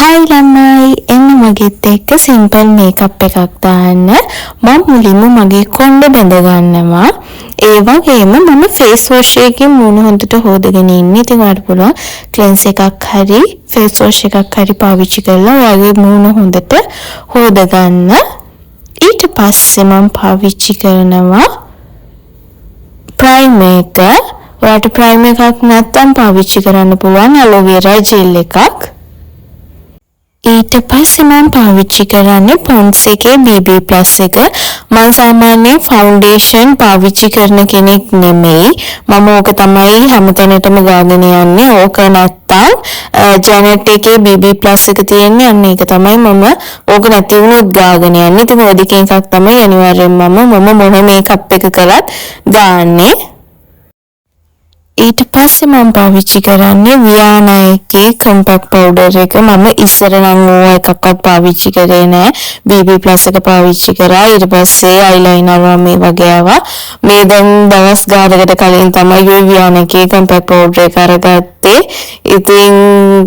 Hi ළමයි එන්න මගෙත් එක්ක සිම්පල් මේකප් එකක් දාන්න. මම මුලින්ම මගේ කොණ්ඩ බැඳ ගන්නවා. ඒ වගේම මම ෆේස් වොෂ් එකකින් මූණ හොඳට හොදගෙන ඉන්නේ. ඉතින් ඔයාලට පුළුවන් ක්ලෙන්ස් එකක් හරි ෆේස් වොෂ් එකක් හරි පාවිච්චි කරලා ඔයාගේ මූණ හොඳට හොද ගන්න. ඊට පස්සේ මම පාවිච්චි කරනවා ප්‍රයිමර් එක. ඔයාලට ප්‍රයිමර් එකක් නැත්නම් පාවිච්චි කරන්න පුළුවන් ඇලෝවෙරා ජෙල් එකක්. ඊට පස්සේ මම පාවිච්චි කරන්නේ පොන්ඩ්ස් එකේ BB+ එක. මම සාමාන්‍යයෙන් ෆවුන්ඩේෂන් පාවිච්චි කරන කෙනෙක් නෙමෙයි. මම ඕක තමයි හැමතැනටම ගාගෙන යන්නේ. ඕක නැත්තම් ජැනට් එකේ BB+ එක තියෙන්නේ. අන්න ඒක තමයි මම ඕක නැති වුණොත් ගාගෙන යන්නේ. ඉතින් ඔය දෙකෙන් එකක් තමයි අනිවාර්යෙන්ම මම මොන මේකප් එක කළත් ගාන්නේ. ඊට පස්සේ මම පාවිච්චි කරන්නේ වියානා එකේ කොම්පැක්ට් පවුඩර් එක. මම ඉස්සර නම් ඕවා එකක්වත් පාවිච්චි කරේ නෑ. BB+ එක පාවිච්චි කරා. ඊට පස්සේ අයිලයිනර් මේ වගේ ආවා. මේ දැන් දවස් ගානකට කලින් තමයි ඔය වියානා එකේ කොම්පැක්ට් පවුඩර් එක අරගත්තේ. ඉතින්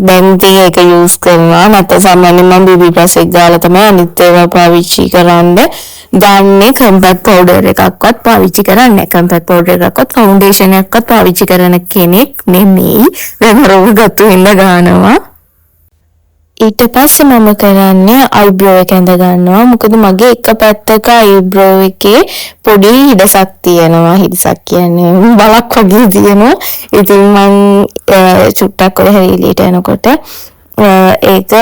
දැන් ඒක යූස් කරනවා. නැත්නම් සාමාන්‍යයෙන් මම BB+ එක ගාලා තමයි අනිත් ඒවා පාවිච්චි කරන්නේ. ගන්නේ කොම්පැක්ට් පවුඩර් එකක්වත් පාවිච්චි කරන්නේ නැහැ. කොම්පැක්ට් පවුඩර් එකක්වත් ෆවුන්ඩේෂන් එකක්වත් පාවිච්චි කරන කෙනෙක් නෙමෙයි. වෙන රෝග ගතු වෙන්න ගන්නවා. ඊට පස්සේ මම කරන්නේ අයිබ්‍රෝ එක ඇඳ ගන්නවා. මොකද මගේ එක පැත්තක අයිබ්‍රෝ එකේ පොඩි හිඩසක් තියෙනවා. හිඩසක් කියන්නේ බලක් වගේ තියෙනවා. ඉතින් මම චුට්ටක් ඔය හැරිලියට යනකොට ඒක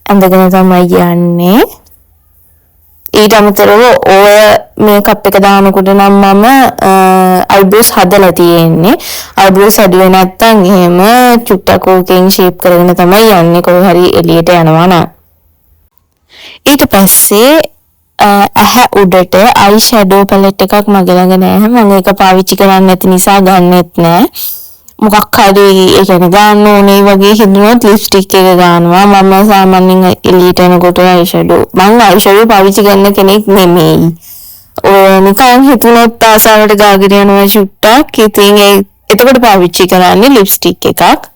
ඇඳගෙන තමයි යන්නේ. ඊට අමතරව ඔය මේකප් එක දානකොට නම් මම අයිබ්‍රෝස් හදලා තියෙන්නේ. අයිබ්‍රෝස් හදුවේ නැත්තම් එහෙම චුට්ටක් ඕකෙන් ෂේප් කරගෙන තමයි යන්නේ කොහේ හරි එළියට යනවා නම්. ඊට පස්සේ ඇහැ උඩට අයි ෂැඩෝ පැලට් එකක් මගේ ළඟ නැහැ. මම ඒක පාවිච්චි කරන්නේ නැති නිසා ගන්නෙත් නැහැ. මොකක් හරි ඒ කියන්නේ ගන්න ඕනේ වගේ හිතුනොත් ලිප්ස්ටික් එක ගන්නවා. මම සාමාන්‍යයෙන් එළියට යනකොට අයි ෂැඩෝ පාවිච්චි කරන කෙනෙක් නෙමෙයි. ඔය නිකන් හිතුනොත් ආසාවට ගාගෙන යනවා චුට්ටක්. ඉතින් එතකොට පාවිච්චි කරන්නේ ලිප්ස්ටික් එකක්.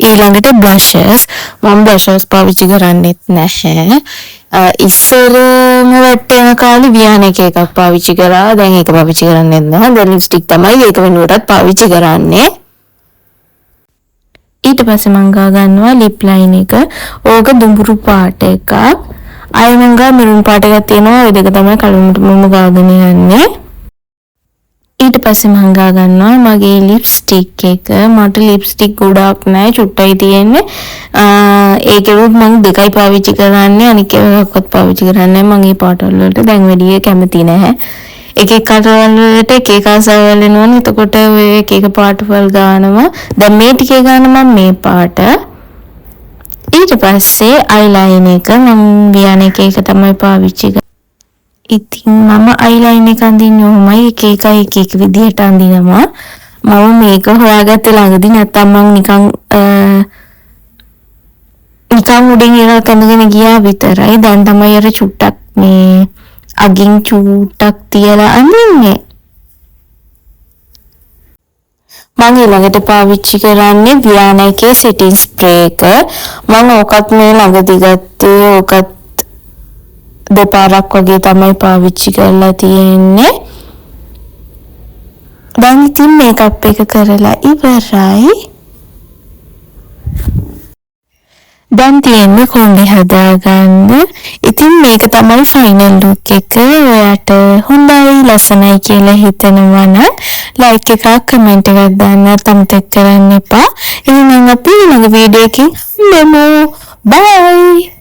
ඊළඟට බ්ලෂර්ස්. මම බ්ලෂර්ස් පාවිච්චි කරන්නේත් නැහැ. ඉස්සරම වැටෙන කාලේ වියාන එකක් පාවිච්චි කරා. දැන් ඒක පාවිච්චි කරන්නේ නැහැ. දැන් ලිප්ස්ටික් තමයි ඒක වෙනුවටත් පාවිච්චි කරන්නේ. ඊට පස්සේ මම ගන්නවා ලිප් ලයින් එක. ඕක දුඹුරු පාට එකක්. අය මම මෙරුන් පාට එකක් තියෙනවා. ඒ දෙක තමයි කලින්ම මම ගාගෙන යන්නේ. ඊට පස්සේ මම ගන්නවා මගේ ලිප්ස්ටික් එක. මට ලිප්ස්ටික් ගොඩක් නැහැ. චුට්ටයි තියෙන්නේ. ඒකෙවත් මම දෙකයි පාවිච්චි කරන්නේ. අනික එකක්වත් පාවිච්චි කරන්නේ නැහැ. මම මේ පාටවල වලට දැන් වැඩි කැමති නැහැ. එක එක කටවල වලට එක එක ආසාවල් වෙනවනේ. එතකොට ඔය එක එක පාටවල් ගන්නවා. දැන් මේ ටිකේ ගන්න මම මේ පාට. ඊට පස්සේ අයිලයින් එක මම වියාන එක තමයි පාවිච්චි කරන්නේ. ඉතින් මම අයිලයින් එක අඳින්නේ ඔහොමයි එක එක විදිහට අඳිනවා. මම මේක හොයාගත්තේ ළඟදී. නැත්තම් මම නිකන් උඩින් ඉරක් අඳගෙන ගියා විතරයි. දැන් තමයි අර චුට්ටක් මේ අගින් චුට්ටක් තියලා අඳින්නේ. මම ඊළඟට පාවිච්චි කරන්නේ වියානා එකේ සෙටින් ස්ප්‍රේ එක. මම ඕකත් මේ ළඟදී ගත්තේ. ඕකත් දෙපාරක් වගේ තමයි පාවිච්චි කරලා තියෙන්නේ. දැන් ඉතින් මේකප් එක කරලා ඉවරයි. දැන් තියෙන්නේ කොණ්ඩේ හදාගන්න. ඉතින් මේක තමයි ෆයිනල් ලුක් එක. ඔයාට හොඳයි ලස්සනයි කියලා හිතෙනවා නම් ලයික් එකක් කමෙන්ට් එකක් දාන්න අමතක කරන්න එපා. එහෙනම් අපි ඊළඟ වීඩියෝ එකකින් හම්බෙමු. බයි.